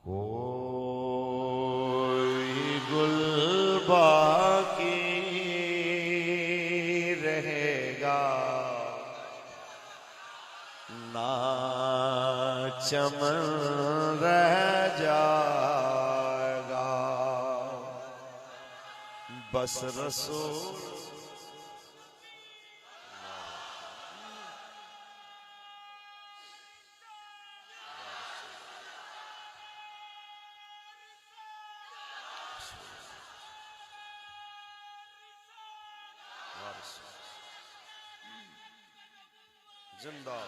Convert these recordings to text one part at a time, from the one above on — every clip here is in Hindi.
कोई गुल बाकी रहेगा ना चमन रह जाएगा। बस रसूल जिंदा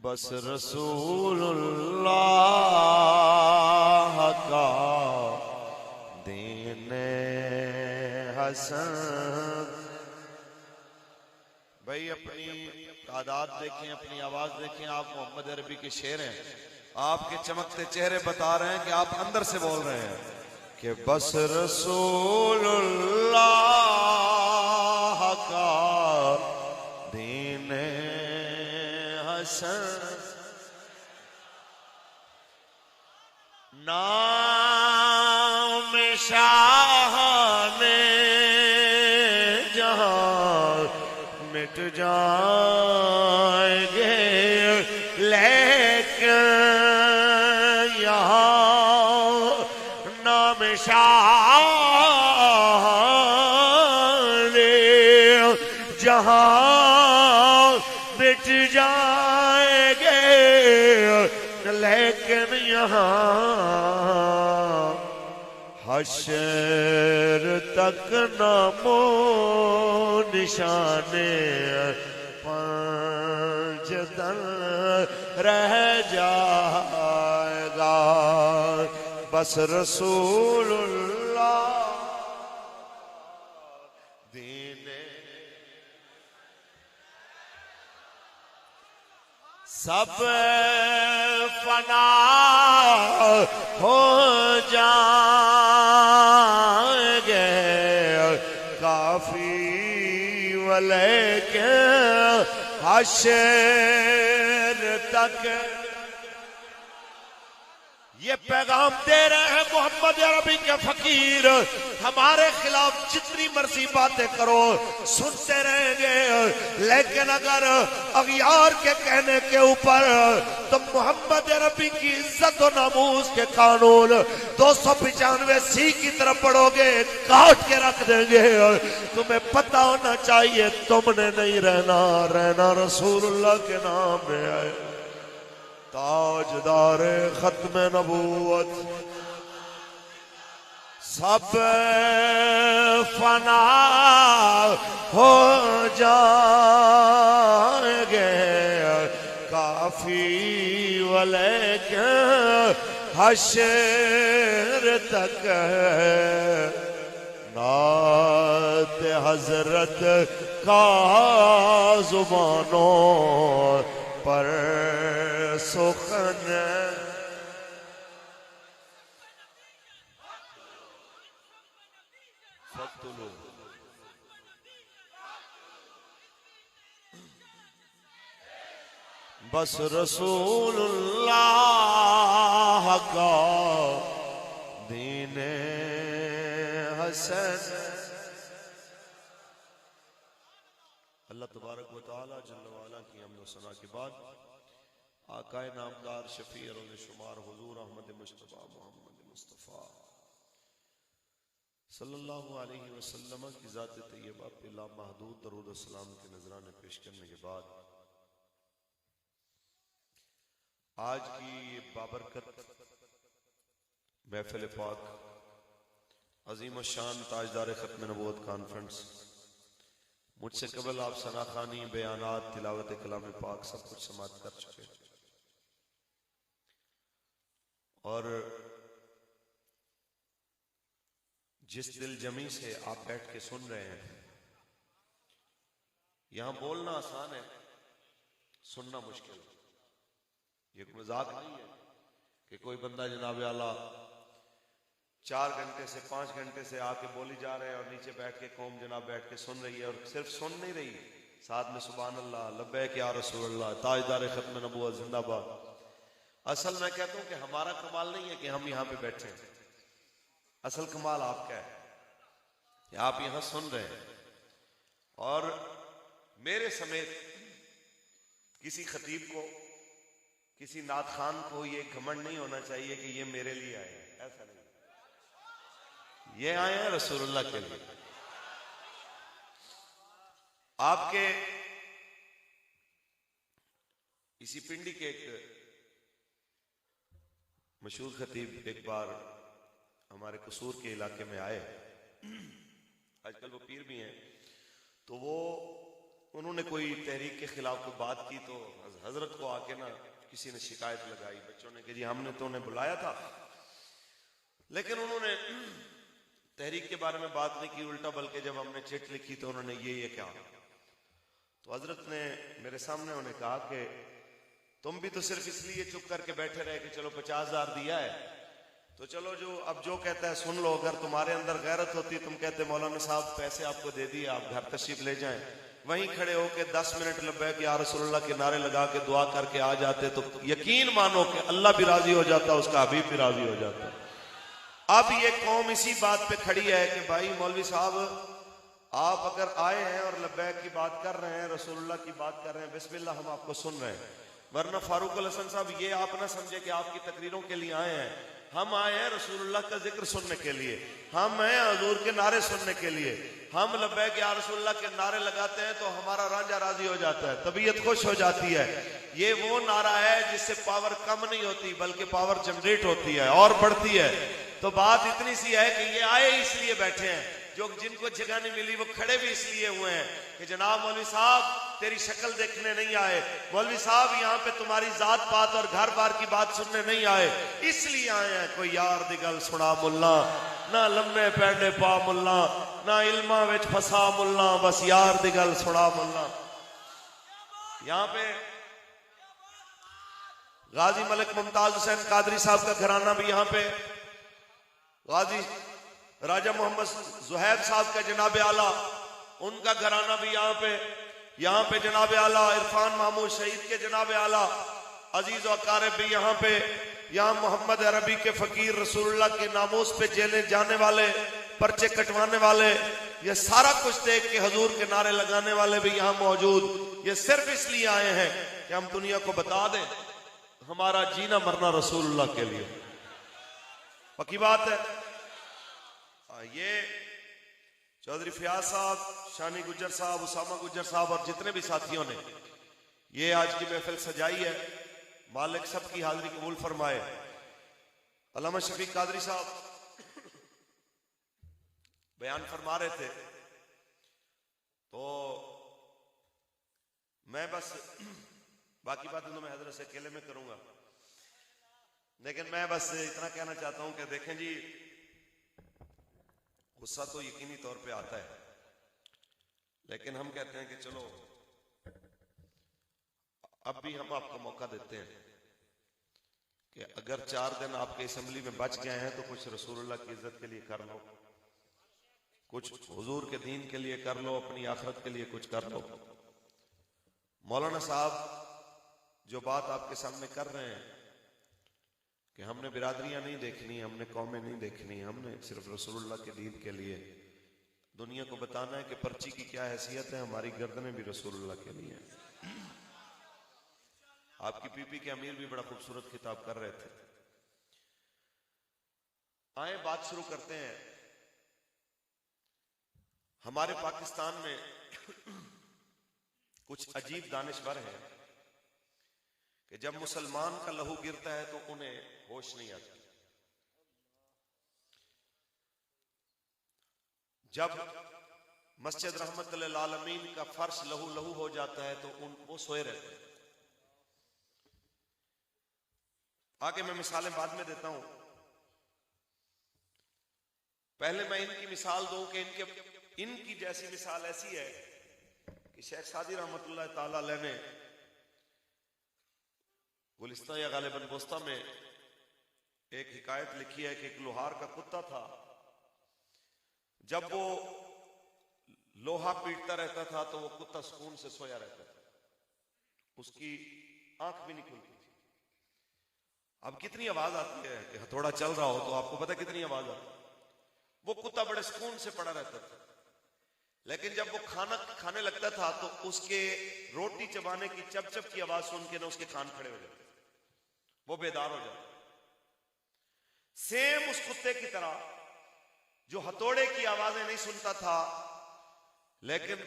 बस रसूलुल्लाह का दीने हसन। भाई अपनी तादाद देखें, अपनी आवाज देखें। आप मोहम्मद अरबी के शेर हैं, आपके चमकते चेहरे बता रहे हैं कि आप अंदर से बोल रहे हैं कि बस रसूलुल्लाह का दीने हसन नाम शाह ने जहां मिट जाएंगे लेकिन यहाँ नाम शाह ने जहां मिट जाएंगे लेकिन यहाँ हश्र तक नामो निशाने पंजतन रह जाएगा। बस रसूलुल्लाह दीने सब फना हो जाएंगे काफी वाले के हश्र तक। ये पैगाम दे रहे हैं मोहम्मद अरबी के फकीर, हमारे खिलाफ जितनी मर्जी बातें करो सुनते रहेंगे, लेकिन अगर अगियार के कहने के ऊपर तो मोहम्मद अरबी की इज्जत और नामूस के कानून 295C की तरफ पढ़ोगे काट के रख देंगे। तुम्हें पता होना चाहिए तुमने नहीं रहना, रहना रसूलुल्लाह के नाम में है। ताजदार खत्म नबूवत सब फना हो जाएंगे काफी वाले के हश्र तक। नात हजरत का जुबानों पर सुखन बस रसूलुल्लाह का दीने हसन। अल्लाह तबारक व तआला जल्ल वाला की हमद व सना के बाद आकाए नामदार शफी और शुमार हुजूर अहमद मुस्तफा मोहम्मद मुस्तफा सल्लल्लाहु अलैहि वसल्लम की ज़ात तैयबा पे लामहदूद दरूद और सलाम के नजराने पेश करने के बाद आज की ये बाबरकत महफिल पाक अजीम शान ताजदार खत्म नबूवत कॉन्फ्रेंस, मुझसे कबल आप सनाखानी बयानात तिलावत कलाम पाक सब कुछ समाप्त कर चुके और जिस दिल जमी से आप बैठ के सुन रहे हैं, यहां बोलना आसान है, सुनना मुश्किल। ये मजाक नहीं है कि कोई बंदा जनाब आला 4 घंटे से 5 घंटे से आके बोली जा रहे हैं और नीचे बैठ के कौम जनाब बैठ के सुन रही है, और सिर्फ सुन नहीं रही, साथ में सुभान अल्लाह, लब्बैक या रसूल अल्लाह, ताजदार खत्म नबूवत जिंदाबाद। असल मैं कहता हूं कि हमारा कमाल नहीं है कि हम यहां पे बैठे, असल कमाल आपका है कि आप यहां सुन रहे हैं। और मेरे समेत किसी खतीब को, किसी नात खान को ये घमंड नहीं होना चाहिए कि ये मेरे लिए आए हैं, ऐसा नहीं, ये आए हैं रसूलुल्लाह के लिए। आपके इसी पिंडी के एक मशहूर खतीब एक बार हमारे कसूर के इलाके में आए, आजकल वो पीर भी हैं, तो वो उन्होंने कोई तहरीक के खिलाफ कोई बात की, तो हजरत को आके ना किसी ने शिकायत लगाई, बच्चों ने कि जी हमने तो उन्हें बुलाया था लेकिन उन्होंने तहरीक के बारे में बात नहीं की, उल्टा बल्कि जब हमने चिट लिखी तो उन्होंने ये क्या, तो हजरत ने मेरे सामने उन्हें कहा कि तुम भी तो सिर्फ इसलिए चुप करके बैठे रहे कि चलो 50,000 दिया है तो चलो जो कहता है सुन लो, अगर तुम्हारे अंदर गैरत होती तुम कहते मौलाना साहब पैसे आपको दे दिए, आप घर तशरीफ ले जाएं, वहीं खड़े होके 10 मिनट लब्बैक या रसूलुल्लाह के नारे लगा के दुआ करके आ जाते, तो यकीन मानो कि अल्लाह भी राजी हो जाता, उसका हबीब भी राजी हो जाता। अब ये कौम इसी बात पे खड़ी है कि भाई मौलवी साहब आप अगर आए हैं और लब्बैक की बात कर रहे हैं, रसूलुल्लाह की बात कर रहे हैं, बिस्मिल्लाह हम आपको सुन रहे हैं, वरना फारूक अल हसन साहब ये आप ना समझे कि आपकी तकरीरों के लिए आए हैं, हम आए हैं रसूलुल्लाह का जिक्र सुनने के लिए, हम हैं हुजूर के नारे सुनने के लिए। हम लब्बैक या रसूलुल्लाह के नारे लगाते हैं तो हमारा रांझा राजी हो जाता है, तबीयत खुश हो जाती है। ये वो नारा है जिससे पावर कम नहीं होती बल्कि पावर जनरेट होती है और बढ़ती है। तो बात इतनी सी है कि ये आए इसलिए बैठे हैं, जो जिनको जगह नहीं मिली वो खड़े भी इसलिए हुए हैं कि जनाब मौलवी साहब तेरी शक्ल देखने नहीं आए, मौलवी साहब यहाँ पे तुम्हारी जात पात और घर बार की बात सुनने नहीं आए, इसलिए आए हैं। कोई यार दी गल सुना मुल्ला, ना लम्बे पैडे पा मुल्ला, ना इल्मा विच फसा मुल्ला, बस यार दी गल सुना मुल्ला। यहाँ पे गाजी मलिक मुमताज हुसैन कादरी साहब का घराना भी यहाँ पे, गाजी राजा मोहम्मद जुहैब साहब का जनाब आला उनका घराना भी यहाँ पे जनाब आला इरफान महमूद शहीद के जनाब आला अजीज व अकारिब भी यहाँ पे, यहाँ मोहम्मद अरबी के फकीर रसूलुल्लाह के नामूस पे जेले जाने वाले, पर्चे कटवाने वाले, ये सारा कुछ देख के हुजूर के नारे लगाने वाले भी यहाँ मौजूद। ये सिर्फ इसलिए आए हैं कि हम दुनिया को बता दें हमारा जीना मरना रसूलुल्लाह के लिए। पक्की बात है। ये चौधरी फयाज साहब, शानी गुज्जर साहब, उसामा गुज्जर साहब और जितने भी साथियों ने ये आज की महफिल सजाई है, मालिक सबकी हाजिरी कबूल फरमाए। अल्लामा शफीक कादरी साहब बयान फरमा रहे थे, तो मैं बस बाकी बातें तो मैं हजरत से अकेले में करूंगा, लेकिन मैं बस इतना कहना चाहता हूं कि देखें जी, गुस्सा तो यकीनी तौर पे आता है, लेकिन हम कहते हैं कि चलो अब भी हम आपको मौका देते हैं कि अगर 4 दिन आपके असेंबली में बच गए हैं तो कुछ रसूलुल्लाह की इज्जत के लिए कर लो, कुछ हुजूर के दीन के लिए कर लो, अपनी आखिरत के लिए कुछ कर लो। मौलाना साहब जो बात आपके सामने कर रहे हैं कि हमने बिरादरियां नहीं देखनी, हमने कौमें नहीं देखनी, हमने सिर्फ रसूलुल्लाह के दीन के लिए दुनिया को बताना है कि पर्ची की क्या हैसियत है, हमारी गर्दनें भी रसूलुल्लाह के लिए हैं। आपकी पीपी के अमीर भी बड़ा खूबसूरत खिताब कर रहे थे। आए बात शुरू करते हैं। हमारे पाकिस्तान में कुछ अजीब दानिशवर हैं कि जब मुसलमान का लहू गिरता है तो उन्हें होश नहीं आता। जब मस्जिद रहमतुल्लिल आलमीन का फर्श लहू लहू हो जाता है तो वो सोए रहते हैं। आगे मैं मिसालें बाद में देता हूं, पहले मैं इनकी मिसाल दूं कि इनकी जैसी मिसाल ऐसी है कि शेख सादी रहमतुल्लाह ताला अलैह ने गुलिस्तान या गालिबन बोस्ता में एक हिकायत लिखी है कि एक लोहार का कुत्ता था। जब वो लोहा पीटता रहता था तो वो कुत्ता सुकून से सोया रहता था, उसकी आंख भी नहीं खुलती थी। अब कितनी आवाज आती है कि हथौड़ा चल रहा हो तो आपको पता कितनी आवाज आती है। वो कुत्ता बड़े सुकून से पड़ा रहता था, लेकिन जब वो खाना खाने लगता था तो उसके रोटी चबाने की चप चप की आवाज सुन के ना उसके कान खड़े हो जाते, वो बेदार हो जाता। सेम उस कुत्ते की तरह जो हथौड़े की आवाजें नहीं सुनता था, लेकिन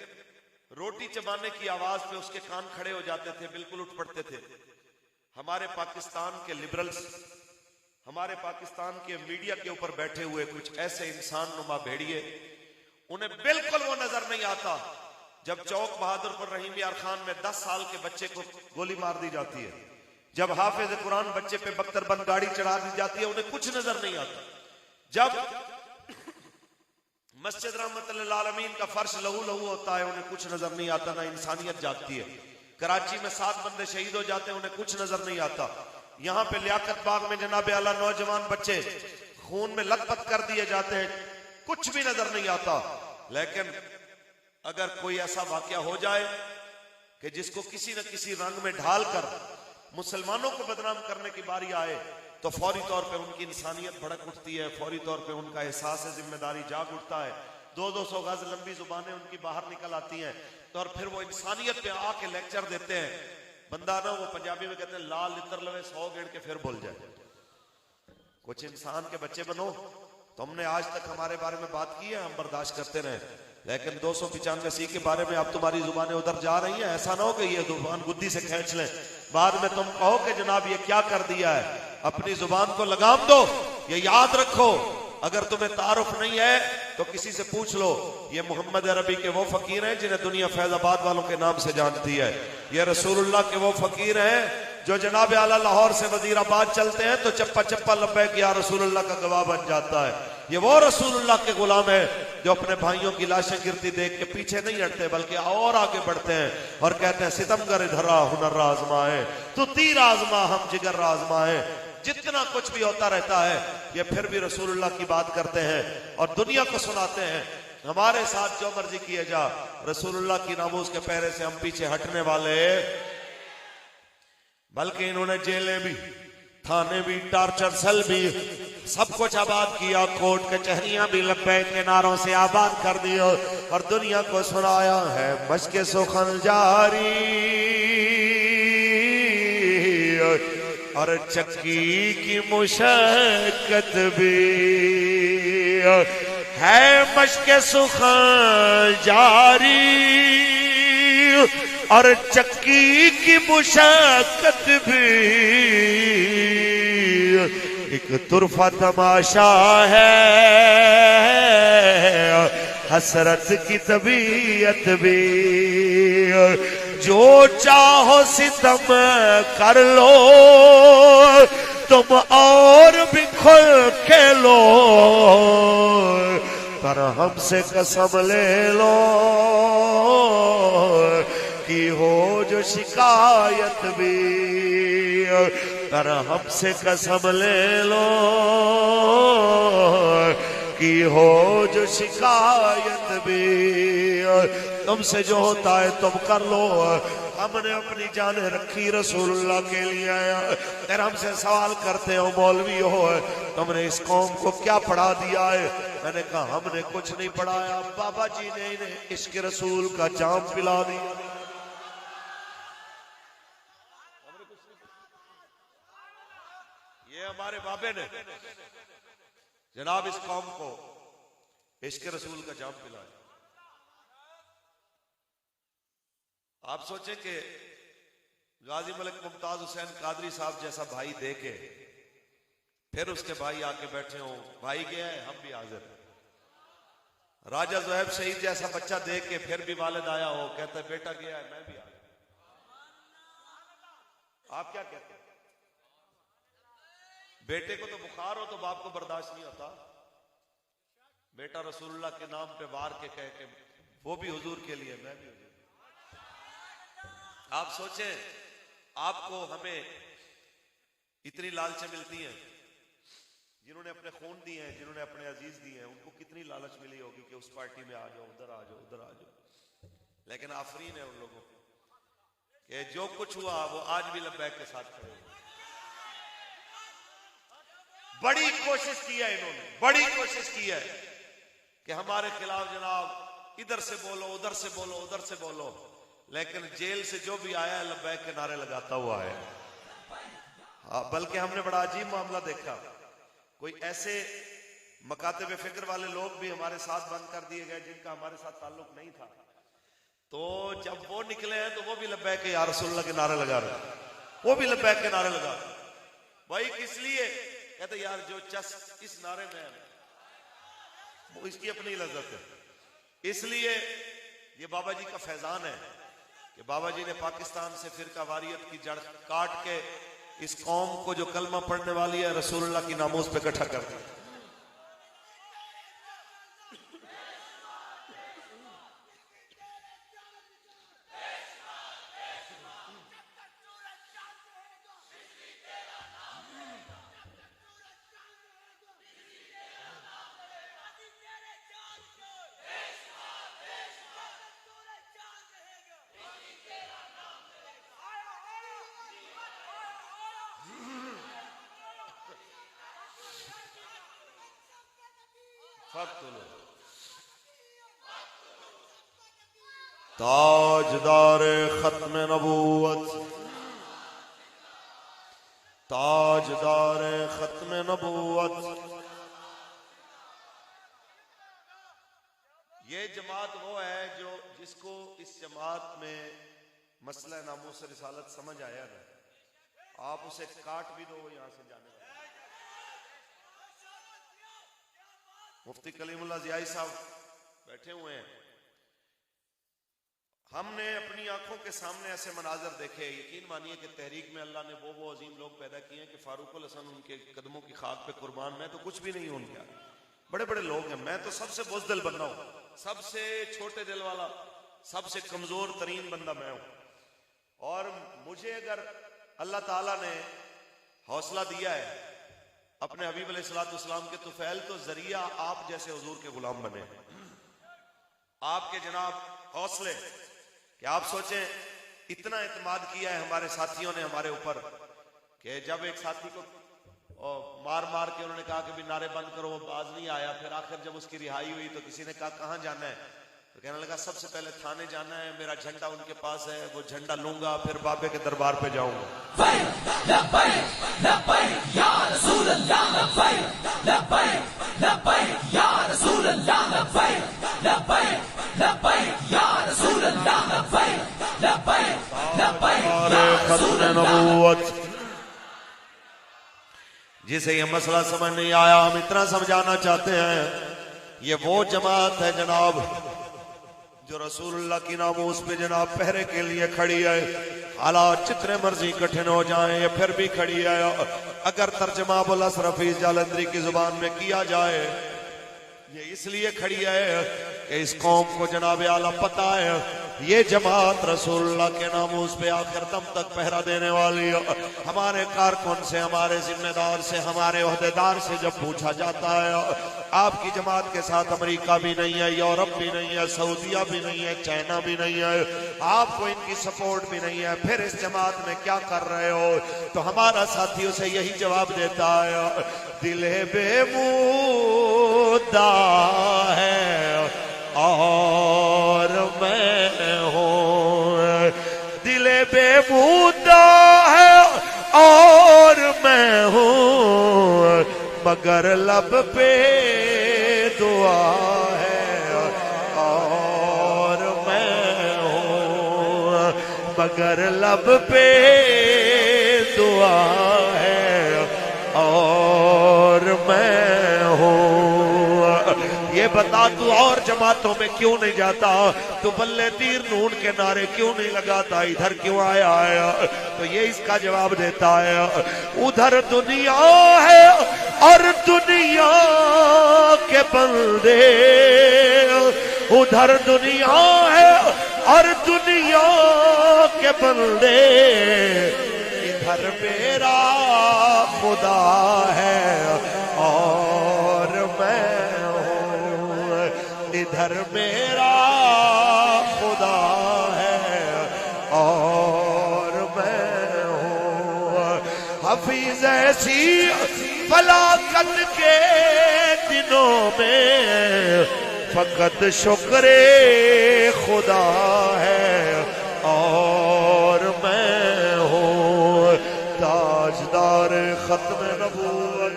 रोटी चबाने की आवाज पे उसके कान खड़े हो जाते थे, बिल्कुल उठ पड़ते थे। हमारे पाकिस्तान के लिबरल्स, हमारे पाकिस्तान के मीडिया के ऊपर बैठे हुए कुछ ऐसे इंसान नुमा भेड़िए, उन्हें बिल्कुल वो नजर नहीं आता जब चौक बहादुर पर रहीम यार खान में 10 साल के बच्चे को गोली मार दी जाती है, जब हाफिज कुरान बच्चे पे बख्तरबंद गाड़ी चढ़ा दी जाती है, उन्हें कुछ नजर नहीं आता। जब मस्जिद रहमतुल लिल आलमीन का फर्श लहू लहू होता है, उन्हें कुछ नजर नहीं आता, ना इंसानियत जागती है। कराची में 7 बंदे शहीद हो जाते हैं, उन्हें कुछ नजर नहीं आता। यहाँ पे लियाकत बाग में जनाब आला नौजवान बच्चे खून में लथपथ कर दिए जाते हैं, कुछ भी नजर नहीं आता। लेकिन अगर कोई ऐसा वाकया हो जाए कि जिसको किसी न किसी रंग में ढालकर मुसलमानों को बदनाम करने की बारी आए, तो फौरी तौर पे उनकी इंसानियत भड़क उठती है, फौरी तौर पे उनका एहसास जिम्मेदारी जाग उठता है। 200 गज लंबी जुबानें उनकी बाहर निकल आती हैं, तो और फिर वो इंसानियत पे आके लेक्चर देते हैं। बंदा ना, वो पंजाबी में कहते हैं लाल लितर लवे 100 गिण के फिर बोल जाए। कुछ इंसान के बच्चे बनो। तुमने आज तक हमारे बारे में बात की है, हम बर्दाश्त करते रहे, लेकिन 295 के बारे में अब तुम्हारी जुबानें उधर जा रही हैं। ऐसा ना हो कि ये जुबान गुद्दी से खींच लें, बाद में तुम कहो कि जनाब ये क्या कर दिया है। अपनी जुबान को लगाम दो। ये याद रखो, अगर तुम्हें तारुफ नहीं है तो किसी से पूछ लो, ये मोहम्मद अरबी के वो फकीर हैं जिन्हें दुनिया फैजाबाद वालों के नाम से जानती है। ये रसूलुल्लाह के वो फकीर हैं जो जनाब आला लाहौर से वजीराबाद चलते हैं तो चप्पा चप्पा लब्बैक या रसूलुल्लाह का गवाह बन जाता है। ये वो रसूलुल्लाह के गुलाम है जो अपने भाइयों की लाशें गिरती देख के पीछे नहीं हटते, बल्कि और आगे बढ़ते हैं और कहते हैं सितमगर इधरा हुनर आजमाए, तू तीर आजमा हम जिगर आजमाए। जितना कुछ भी होता रहता है, ये फिर भी रसूलुल्लाह की बात करते हैं और दुनिया को सुनाते हैं हमारे साथ जो मर्जी किए जा, रसूलुल्लाह की नामूस के पहरे से हम पीछे हटने वाले। बल्कि इन्होंने जेलें भी, थाने भी, टार्चर सेल भी, सब कुछ आबाद किया, कोर्ट कचहरियां भी लब्बैक के नारों से आबाद कर दी और दुनिया को सुनाया है मशक़े सुखन जारी और चक्की की मुशक्कत भी है, मशक़े सुखन जारी और चक्की की मुशक्कत भी। एक तुरफा तमाशा है हसरत की तबीयत भी, जो चाहो सितम कर लो तुम और भी खुल के लो, पर हमसे कसम ले लो की हो जो शिकायत भी, पर हमसे कसम ले लो की हो जो शिकायत भी। तुमसे जो होता है तुम कर लो, हमने अपनी जानें रखी रसूलुल्लाह के लिए। फिर हमसे सवाल करते हो मौलवी हो, तुमने इस कौम को क्या पढ़ा दिया है? मैंने कहा हमने कुछ नहीं पढ़ाया, बाबा जी ने इन्हें इश्क रसूल का जाम पिला दिया। ये हमारे बाबे ने जनाब इस कौम को इश्क रसूल का जाम पिलाया। आप सोचें कि गाजी मलिक मुमताज हुसैन कादरी साहब जैसा भाई देखे, फिर उसके भाई आके बैठे हो, भाई गया है हम भी हाजिर। राजा ज़ुहैब शहीद जैसा बच्चा देख के फिर भी वालिद आया हो, कहता है बेटा गया है मैं भी आ गया। आप क्या कहते हैं? बेटे को तो बुखार हो तो बाप को बर्दाश्त नहीं होता, बेटा रसूलुल्लाह के नाम पे वार के कह के वो भी हुजूर के लिए मैं भी हुजूर। आप सोचें आपको हमें इतनी लालचें मिलती हैं जिन्होंने अपने खून दिए हैं, जिन्होंने अपने अजीज दिए हैं, उनको कितनी लालच मिली होगी कि उस पार्टी में आ जाओ, उधर आ जाओ, उधर आ जाओ। लेकिन आफरीन है उन लोगों कि जो कुछ हुआ वो आज भी लब्बैक के साथ खड़े हैं। बड़ी कोशिश की है इन्होंने, बड़ी कोशिश की है कि हमारे खिलाफ जनाब इधर से बोलो, उधर से बोलो, उधर से बोलो, लेकिन जेल से जो भी आया है लब्बैक के नारे लगाता हुआ है। बल्कि हमने बड़ा अजीब मामला देखा, कोई ऐसे मकातब फिक्र वाले लोग भी हमारे साथ बंद कर दिए गए जिनका हमारे साथ ताल्लुक नहीं था। तो जब वो निकले हैं तो वो भी लब्बैक या रसूलुल्लाह के नारे लगा रहे, वो भी लब्बैक के नारे लगा रहे। भाई किस लिए? कहते यार जो चस इस नारे में है वो इसकी अपनी लज्जत है। इसलिए ये बाबा जी का फैजान है कि बाबा जी ने पाकिस्तान से फिरका वारियत की जड़ काट के इस कौम को जो कलमा पढ़ने वाली है रसूलुल्लाह की नामूस पे इकट्ठा कर दिया। ताजदार खत्म नबूवत, ताजदार खत्म नबूवत। ये जमात वो है जो जिसको इस जमात में मसला नामूस रिसालत समझ आया ना, आप उसे काट भी दो यहां से जाने वाला। मुफ्ती कलीमुल्लाह ज़ियाई साहब बैठे हुए हैं। हमने अपनी आंखों के सामने ऐसे मनाजर देखे, यकीन मानिए कि तहरीक में अल्लाह ने वो अजीम लोग पैदा किए हैं कि फारूकुल हसन उनके कदमों की खाक पे कुर्बान। मैं तो कुछ भी नहीं हूं उनका, बड़े बड़े लोग हैं, मैं तो सबसे बुज़दिल बंदा हूं, सबसे छोटे दिल वाला, सबसे कमजोर तरीन बंदा मैं हूं। और मुझे अगर अल्लाह ताला ने हौसला दिया है अपने हबीब अलैहिस्सलाम के तुफैल, तो जरिया आप जैसे हुजूर के गुलाम बने, आपके जनाब हौसले कि आप सोचें इतना इत्मीनान किया है हमारे साथियों ने हमारे ऊपर कि जब एक साथी को मार मार के उन्होंने कहा कि भी नारे बंद करो, वो बाज नहीं आया। फिर आखिर जब उसकी रिहाई हुई तो किसी ने कहा कहां जाना है, तो कहने लगा सबसे पहले थाने जाना है, मेरा झंडा उनके पास है, वो झंडा लूंगा, फिर बाबे के दरबार पे जाऊंगा। जिसे ये मसला समझ नहीं आया, हम इतना समझाना चाहते हैं, ये वो जमात है जनाब जो रसूलुल्लाह की नामूस पे जनाब पहरे के लिए खड़ी है। हालात जितने मर्जी कठिन हो जाएं ये फिर भी खड़ी है। अगर तर्जमा अबुल असरफ जालंधरी की जुबान में किया जाए, ये इसलिए खड़ी है कि इस कौम को जनाब आला पता है ये जमात रसूलुल्लाह के नामूस पे आखिर दम तक पहरा देने वाली है। हमारे कारकुन से, हमारे जिम्मेदार से, हमारे ओहदेदार से जब पूछा जाता है आपकी जमात के साथ अमेरिका भी नहीं है, यूरोप भी नहीं है, सऊदिया भी नहीं है, चाइना भी नहीं है, आपको इनकी सपोर्ट भी नहीं है, फिर इस जमात में क्या कर रहे हो? तो हमारा साथी उसे यही जवाब देता है, दिले बेमुद्दा है और मैं हूँ, दिले बेमुद्दा है और मैं हूँ, मगर लब पे दुआ है और मैं हूँ, मगर लब पे दुआ है और मैं हूँ। ये बता तू और जमातों में क्यों नहीं जाता, तू बल्ले तीर नून के नारे क्यों नहीं लगाता, इधर क्यों आया है? तो ये इसका जवाब देता है, उधर दुनिया है और दुनिया के बंदे, उधर दुनिया है और दुनिया के बंदे, इधर मेरा खुदा है और इधर मेरा खुदा है और मैं हूँ हफीज ऐसी फलाकत के दिनों में फकत शुक्र खुदा है और मैं हूँ ताजदार खत्म नबूवत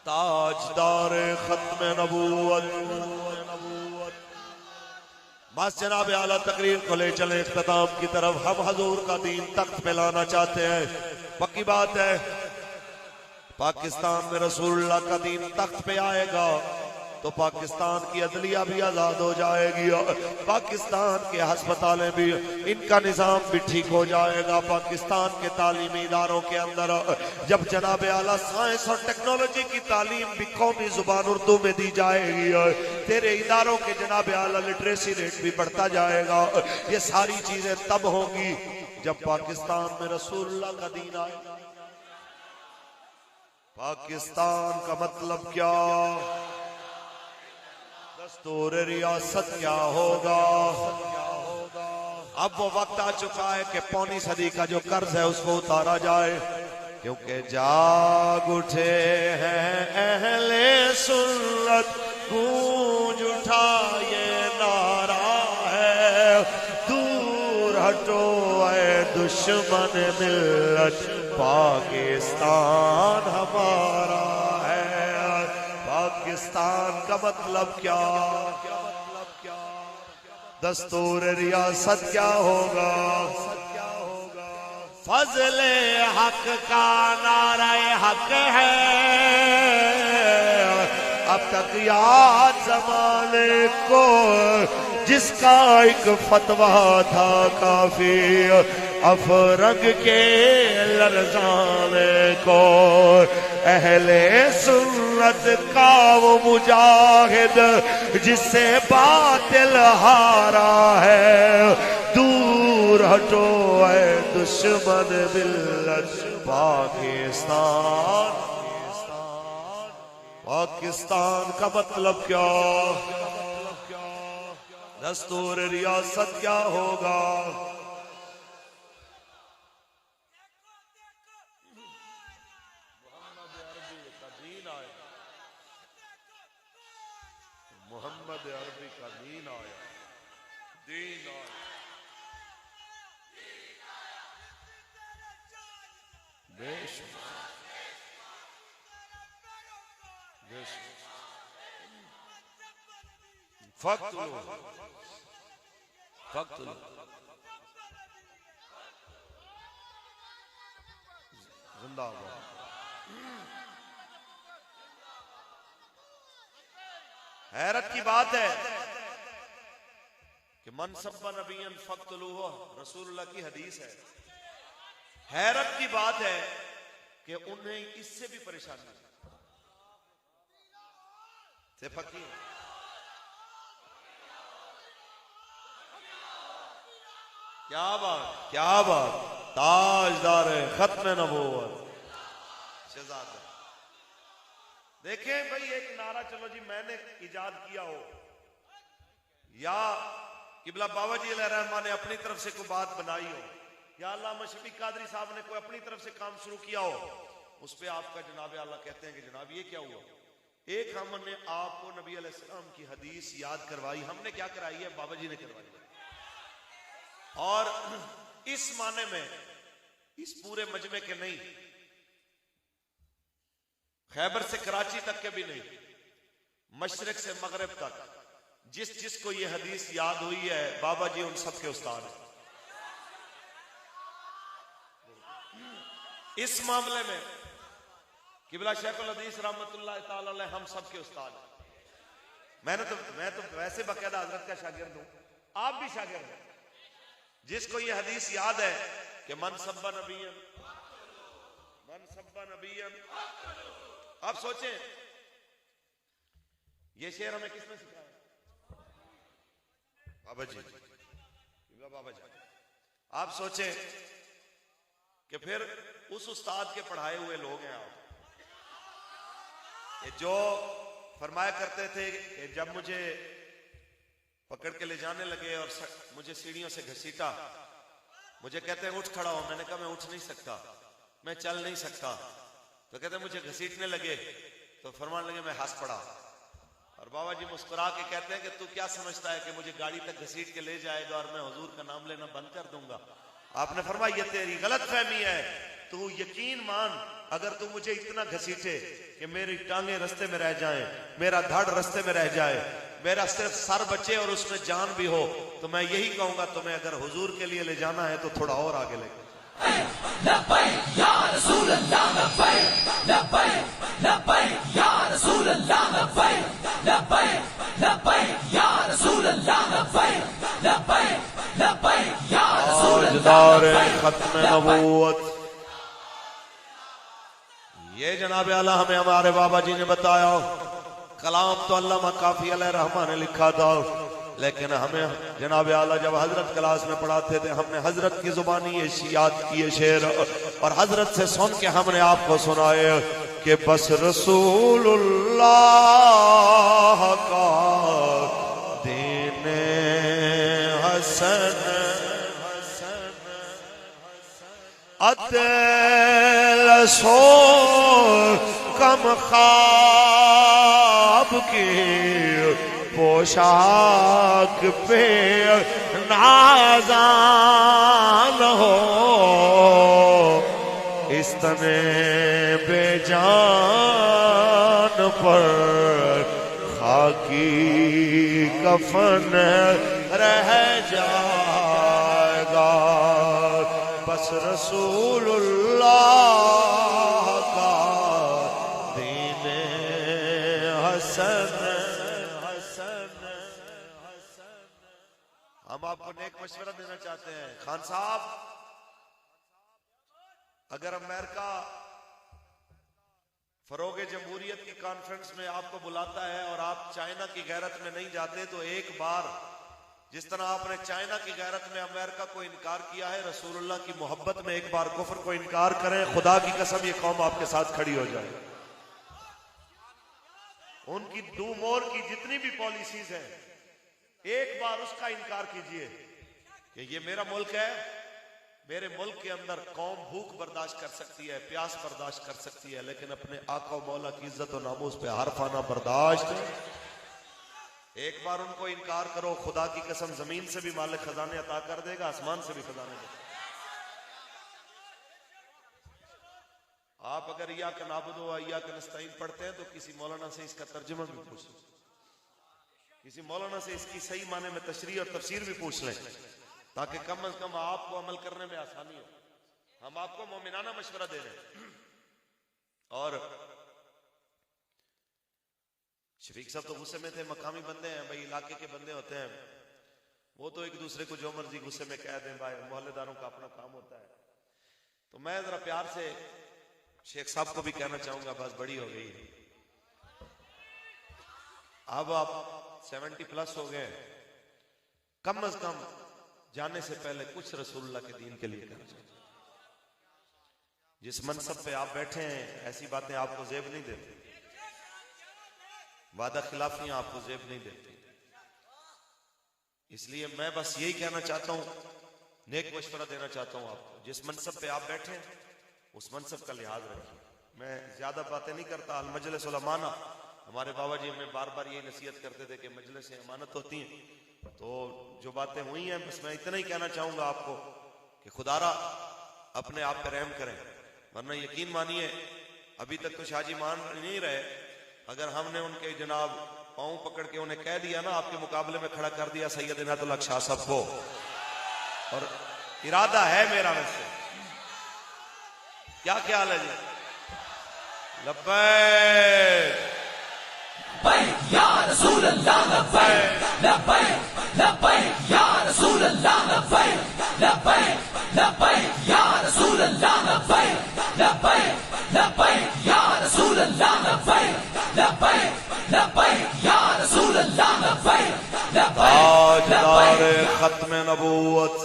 ताजदार खत्म नबूवत। बस जनाब आला तकरीर को ले चले इख्तिताम की तरफ। हम हजूर का दीन तख्त पे लाना चाहते हैं। पक्की बात है पाकिस्तान में रसूलुल्लाह का दीन तख्त पे आएगा तो पाकिस्तान की अदलिया भी आजाद हो जाएगी, पाकिस्तान के अस्पतालें भी, इनका निजाम भी ठीक हो जाएगा। पाकिस्तान के तालीमी इदारों के अंदर जब जनाब आला साइंस और टेक्नोलॉजी की तालीम भी कौमी जुबान उर्दू में दी जाएगी, तेरे इदारों के जनाब आला लिटरेसी रेट भी बढ़ता जाएगा। ये सारी चीजें तब होंगी जब पाकिस्तान में रसूलुल्लाह का दीन आएगा। पाकिस्तान का मतलब क्या, दस्तूर रियासत क्या होगा। अब वो वक्त आ चुका है कि पौनी सदी का जो कर्ज है उसको उतारा जाए, क्योंकि जाग उठे हैं अहले सुन्नत, गूंज उठा ये नारा है, दूर हटो ऐ दुश्मन मिल्लत, पाकिस्तान हमारा है। पाकिस्तान का मतलब क्या, दस्तूर रियासत क्या होगा। फजले हक का नारा हक है, अब तक याद जमाने को जिसका एक फतवा था काफी, अफरंग के लरजाने को, अहले सुन्नत का वो मुजाहिद जिससे बातिल हारा है, दूर हटो ऐ दुश्मन मिल्लत, पाकिस्तान। पाकिस्तान का मतलब क्या, दस्तूर रियासत क्या होगा। मोहम्मद अरबी का दीन आया, दीन आया। जिंदाबाद। हैरत की बात है कि मनसब्बा नबियन फक्तलूहु, रसूलुल्लाह की हदीस है। हैरत की बात है कि उन्हें इससे भी परेशानी से फकीर। क्या बात, क्या बात, ताजदार खत्म नबूवत शहजादा। देखें भाई, एक नारा चलो जी मैंने इजाद किया हो या किबला बाबा जी अलैहि रहमान ने अपनी तरफ से कोई बात बनाई हो, या अल्लामा शफीक कादरी साहब ने कोई अपनी तरफ से काम शुरू किया हो, उस पे आपका जनाब आला कहते हैं कि जनाब ये क्या हुआ। एक हमने आपको नबी अलैहिस्सलाम की हदीस याद करवाई, हमने क्या कराई है, बाबा जी ने करवाई है। और इस माने में इस पूरे मजमे के नहीं, खैबर से कराची तक के भी नहीं, मशरिक से मगरिब तक जिस जिसको ये हदीस याद हुई है, बाबा जी उन सब के उस्ताद हैं। इस मामले में किबला शेखुल हदीस रहमतुल्लाह ताला अलैह हम सब के उस्ताद हैं। मैं तो वैसे बकायदा हजरत का शागिर्द हूं, आप भी शागिर्द हैं। जिसको ये हदीस याद है कि मनसब्बा नबियन, मनसब्बा नबियन, आप सोचें ये शेर हमें किसने सिखाया, बाबा जी, बाबा जी। आप सोचें कि फिर उस उस्ताद के पढ़ाए हुए लोग हैं आप, कि जो फरमाया करते थे कि जब मुझे पकड़ के ले जाने लगे और मुझे सीढ़ियों से घसीटा, मुझे कहते हैं उठ खड़ा हो। मैंने कहा मैं उठ नहीं सकता, मैं चल नहीं सकता। तो कहते मुझे घसीटने लगे, तो फरमाने लगे मैं हंस पड़ा। और बाबा जी मुस्कुरा के कहते हैं कि तू क्या समझता है कि मुझे गाड़ी तक घसीट के ले जाएगा और मैं हुजूर का नाम लेना बंद कर दूंगा? आपने फरमाया ये तेरी गलत फहमी है। तू यकीन मान, अगर तू मुझे इतना घसीटे कि मेरी टांगे रास्ते में रह जाएं, मेरा धड़ रास्ते में रह जाए, मेरा सिर्फ सर बचे और उसमें जान भी हो, तो मैं यही कहूंगा तुम्हें अगर हुजूर के लिए ले जाना है तो थोड़ा और आगे ले। खत्म नबूवत ये जनाब आला हमें हमारे बाबा जी ने बताया। कलाम तो अल्लामा काफी अलैहिर्रहमान ने लिखा था, लेकिन हमें जनाब आला जब हजरत क्लास में पढ़ाते थे हमने हजरत की जुबानी ये याद किए शेर, और हजरत से सुन के हमने आपको सुनाए कि बस रसूलुल्लाह का दीने हसन अतल सो कम ख्वाब की पोशाक पे नाज़ान हो, इस तने बेजान पर खाकी कफन रह जाएगा। बस रसूलुल्लाह का दीने हसन। हम आपको नेक मशवरा देना चाहते हैं, खान साहब, अगर अमेरिका फरोगे जमहूरियत की कॉन्फ्रेंस में आपको बुलाता है और आप चाइना की गैरत में नहीं जाते, तो एक बार जिस तरह आपने चाइना की गैरत में अमेरिका को इनकार किया है, रसूलुल्लाह की मोहब्बत में एक बार कुफ्र को इनकार करें। खुदा की कसम ये कौम आपके साथ खड़ी हो जाए। उनकी डू मोर की जितनी भी पॉलिसीज हैं, एक बार उसका इनकार कीजिए कि ये मेरा मुल्क है, मेरे मुल्क के अंदर कौम भूख बर्दाश्त कर सकती है, प्यास बर्दाश्त कर सकती है, लेकिन अपने आका मौला की इज्जत और नामूस पे हर्फ आना बर्दाश्त। एक बार उनको इनकार करो, खुदा की कसम जमीन से भी मालिक खजाने अता कर देगा, आसमान से भी खजाने देगा। आप अगर या का नाबुदो या का नस्ताइन पढ़ते हैं तो किसी मौलाना से इसका तर्जुमा भी पूछ लें, किसी मौलाना से इसकी सही माने में तशरीह और तफसीर भी पूछ लें, ताकि कम से कम आपको अमल करने में आसानी हो। हम आपको मोमिनाना मशवरा दे रहे हैं। और शफीक साहब तो गुस्से में थे, मकामी बंदे हैं भाई, इलाके के बंदे होते हैं, वो तो एक दूसरे को जो मर्जी गुस्से में कह दें, भाई मोहल्लेदारों का अपना काम होता है। तो मैं जरा प्यार से शेख साहब को भी कहना चाहूंगा, बस बड़ी हो गई, अब आप 70+ हो गए, कम अज कम जाने से पहले कुछ रसूलुल्लाह के दीन के लिए करना चाहिए। जिस मनसब पे आप बैठे हैं ऐसी बातें आपको जेब नहीं देती, वादा खिलाफियां आपको जेब नहीं देती। इसलिए मैं बस यही कहना चाहता हूं, नेक मशवरा देना चाहता हूं आपको, जिस मनसब पे आप बैठे उस मनसब का लिहाज रखिए। मैं ज्यादा बातें नहीं करता। अल मजलिस उल अमाना, हमारे बाबा जी हमें बार बार यही नसीहत करते थे कि मजलिस अमानत होती हैं। तो जो बातें हुई हैं, बस मैं इतना ही कहना चाहूंगा आपको कि खुदारा अपने आप पे रहम करें, वरना यकीन मानिए अभी तक तो शाहजी मान नहीं रहे। अगर हमने उनके जनाब पांव पकड़ के उन्हें कह दिया ना, आपके मुकाबले में खड़ा कर दिया सैयद इनायतुल हक शाह साहब को, और इरादा है मेरा वैसे, क्या ख्याल है जी? लब्बैक या रसूल अल्लाह, लब्बैक लब्बैक लब्बैक या रसूल अल्लाह, लब्बैक लब्बैक लब्बैक या रसूल अल्लाह, लब्बैक लब्बैक लब्बैक या रसूल अल्लाह, लब्बैक लब्बैक लब्बैक या रसूल अल्लाह, लब्बैक लब्बैक खत्म नबूवत।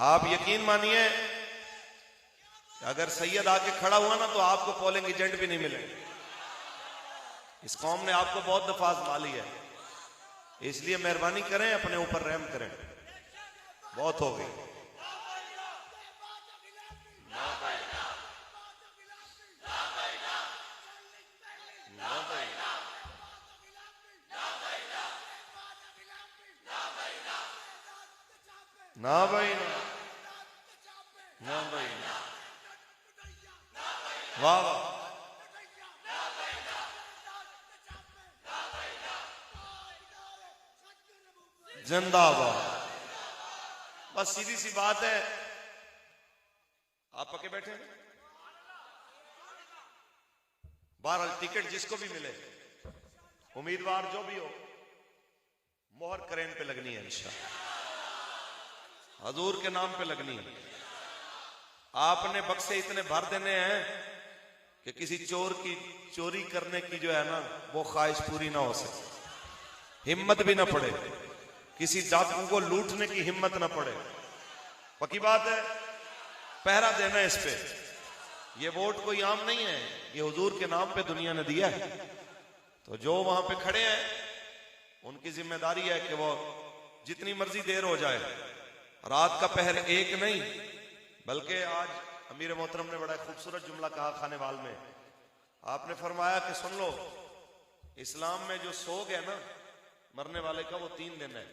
आप यकीन मानिए अगर सैयद आके खड़ा हुआ ना तो आपको पोलिंग एजेंट भी नहीं मिलेंगे। इस कौम ने आपको बहुत दफा आजमा लिया है, इसलिए मेहरबानी करें, अपने ऊपर रहम करें, बहुत हो गई। ना भाई ना, ना भाई ना, वाह वाह, जिंदाबाद। बस सीधी सी बात है, आप पक्के बैठे हैं, बहरहाल टिकट जिसको भी मिले, उम्मीदवार जो भी हो, मोहर करेन पे लगनी है इंशाअल्लाह, हजूर के नाम पे लगनी है। आपने बक्से इतने भर देने हैं कि किसी चोर की चोरी करने की जो है ना वो ख्वाहिश पूरी ना हो सके, हिम्मत भी ना पड़े, किसी डाकू को लूटने की हिम्मत ना पड़े। पक्की बात है, पहरा देना इस पे। ये वोट कोई आम नहीं है, ये हुजूर के नाम पे दुनिया ने दिया है। तो जो वहां पे खड़े हैं उनकी जिम्मेदारी है कि वो जितनी मर्जी देर हो जाए, रात का पहर एक नहीं, बल्कि आज अमीर मोहतरम ने बड़ा खूबसूरत जुमला कहा खानेवाल में। आपने फरमाया कि सुन लो, इस्लाम में जो सोग है ना मरने वाले का, वो 3 दिन है,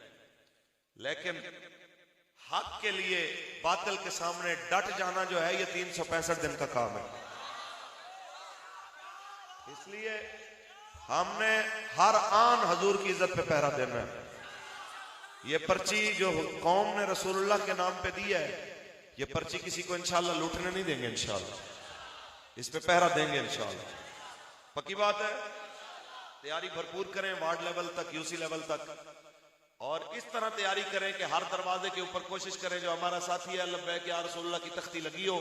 लेकिन हक के लिए बातिल के सामने डट जाना जो है ये 365 दिन का काम है। इसलिए हमने हर आन हजूर की इज्जत पे पहरा देना है। ये पर्ची जो कौम ने रसूलुल्लाह के नाम पे दी है, ये पर्ची किसी को इंशाअल्लाह लूटने नहीं देंगे, इंशाअल्लाह इस पे पहरा देंगे इंशाअल्लाह। पक्की बात है, तैयारी भरपूर करें, वार्ड लेवल तक, यूसी लेवल तक, और इस तरह तैयारी करें कि हर दरवाजे के ऊपर कोशिश करें जो हमारा साथी है लब्बैक या रसूलुल्लाह की तख्ती लगी हो,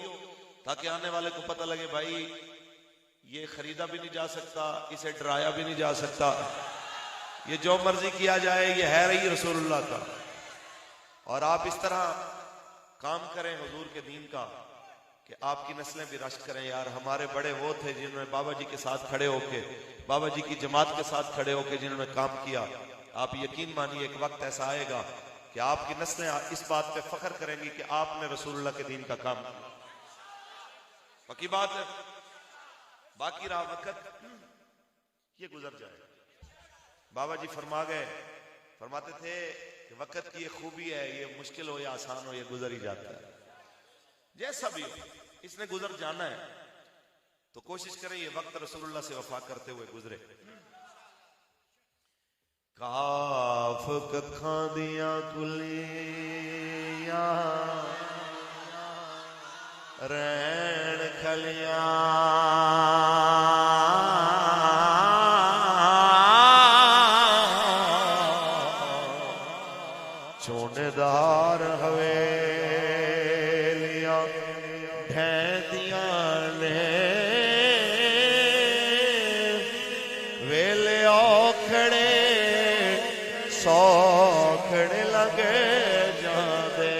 ताकि आने वाले को पता लगे भाई ये खरीदा भी नहीं जा सकता, इसे डराया भी नहीं जा सकता, ये जो मर्जी किया जाए ये है रही रसूलुल्लाह का। और आप इस तरह काम करें हुजूर के दीन का कि आपकी नस्लें भी रश्क करें। यार हमारे बड़े वो थे जिन्होंने बाबा जी के साथ खड़े होके, बाबा जी की जमात के साथ खड़े होके जिन्होंने काम किया। आप यकीन मानिए एक वक्त ऐसा आएगा कि आपकी नस्लें इस बात पे फख्र करेंगी कि आपने रसूलुल्लाह के दीन का काम किया। पक्की बात है। बाकी रहा वक्त, ये गुजर जाए। बाबा जी फरमाते थे कि वक्त की ये खूबी है, ये मुश्किल हो या आसान हो, ये गुजर ही जाता है। जैसा भी हो, इसने गुजर जाना है, तो कोशिश करें ये वक्त रसूलुल्लाह से वफा करते हुए गुजरे। काफ कखां दियां कुलियां रैन खलियां चोनेदार हवेलियां ढैंदियां ने वेले औखड़े सौखड़े लगे जादे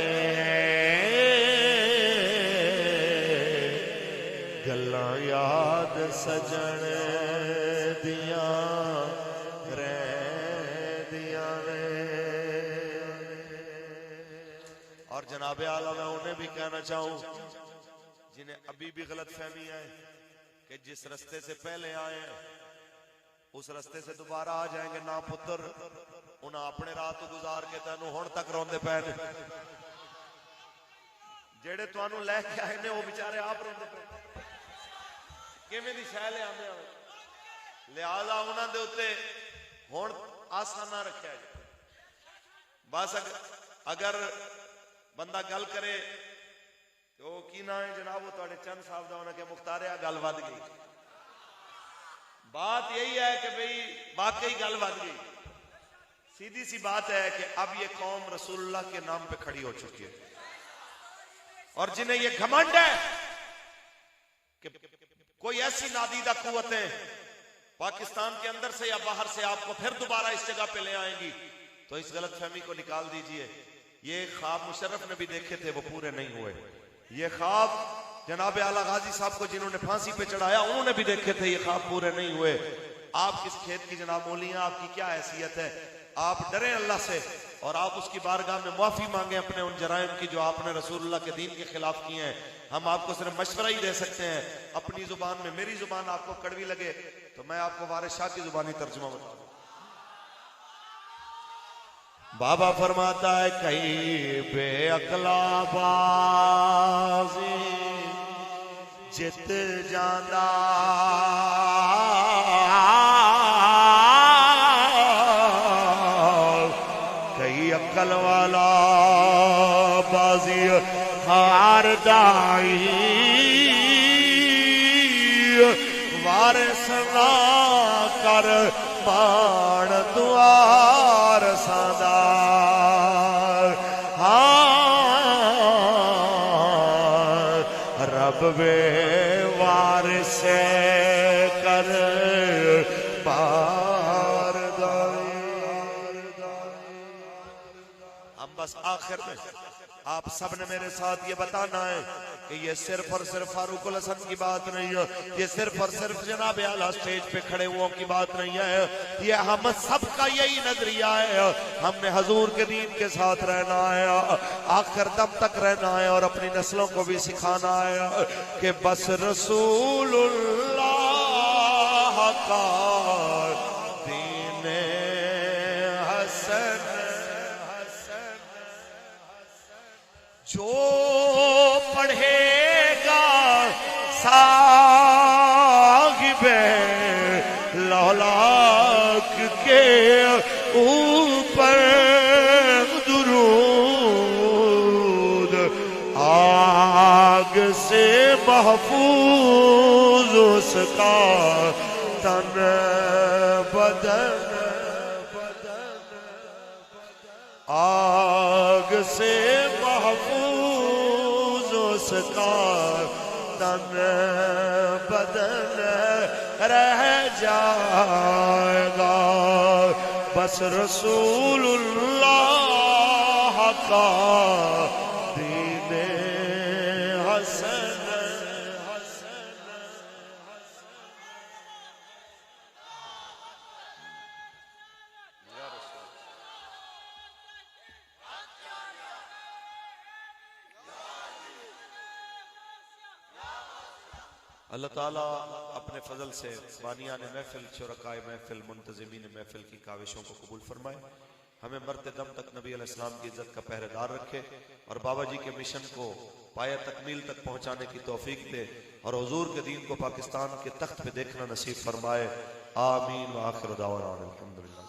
गल्लां याद सजन दियां रहदियां ने। और जनाबे आला मैं उन्हें भी कहना चाहूं जिन्हें अभी भी गलत फहमी है कि जिस रास्ते से पहले आए उस रास्ते से दोबारा आ जाएंगे। ना पुत्र, उन्हें अपने राह तो गुजार के तेनू हुण तक रोंदे पै ने, जेड़े तुहानू लैके आए ने वो बेचारे आप रोंदे पे किवें दी शै ले आंदे होण। लिहाजा उन्हां दे उत्ते हुण आसा ना रखिया जाए। बस अगर बंदा गल करे तो की ना है जनाब, वो तुहाडे चंद साहब दा उन्हें क्या मुख्तारिया गल वध गई। बात यही है कि भाई वाकई गल वध गई। सीधी सी बात है कि अब ये कौम रसूलुल्लाह के नाम पे खड़ी हो चुकी है, और जिन्हें ये घमंड है कि कोई ऐसी नादीदा कुव्वतें पाकिस्तान के अंदर से या बाहर से आपको फिर दोबारा इस जगह पे ले आएंगी, तो इस गलत फहमी को निकाल दीजिए। ये ख्वाब मुशर्रफ ने भी देखे थे, वो पूरे नहीं हुए। ये ख्वाब जनाब आला गाजी साहब को जिन्होंने फांसी पे चढ़ाया उन्होंने भी देखे थे, ये ख्वाब पूरे नहीं हुए। आप किस खेत की जनाब मौलियां, आपकी क्या हैसियत है? आप डरें अल्लाह से और आप उसकी बारगाह में माफी मांगे अपने उन जराइम की जो आपने रसूलुल्लाह के दीन के खिलाफ किए हैं। हम आपको सिर्फ मशवरा ही दे सकते हैं अपनी जुबान में। मेरी जुबान आपको कड़वी लगे तो मैं आपको वारिस शाह की जुबानी तर्जुमा बता दूं। बाबा फरमाता है कई बेअकला बाजी जित जांदा कई अकल वाला बाजी हार दाई वारिस ना कर पाण द्वार सदा। रब वे वारिस कर पार दाई। हम बस आखिर में आप सब ने मेरे साथ ये बताना है कि ये सिर्फ और सिर्फ फारूक हसन की बात नहीं है, ये सिर्फ और सिर्फ जनाब आला स्टेज पे खड़े हुओं की बात नहीं है, ये हम सब का यही नजरिया है। हमने हजूर के दीन के साथ रहना है, आखिर दम तक रहना है और अपनी नस्लों को भी सिखाना है कि बस रसूलुल्लाह का दीन हसन जो पढ़ेगा साहिबे लौलाक के ऊपर दुरूद आग से महफूज उसका तन बदन आग से महफूज उसका तन बदन रह जाएगा। बस रसूलुल्लाह का दीन हसन अल्लाह ताला अपने फजल से बानिया ने महफिल शुरकाए महफिल मुंतजिमीन महफिल की काविशों को कबूल फरमाए। हमें मरते दम तक नबी अलैहिस्सलाम की इज्जत का पहरेदार रखे और बाबा जी के मिशन को पाया तकमील तक पहुंचाने की तौफीक दे और हुजूर के दीन को पाकिस्तान के तख्त पे देखना नसीब फरमाए। आमीन व आखिर दावाना अल्हम्दुलिल्लाह।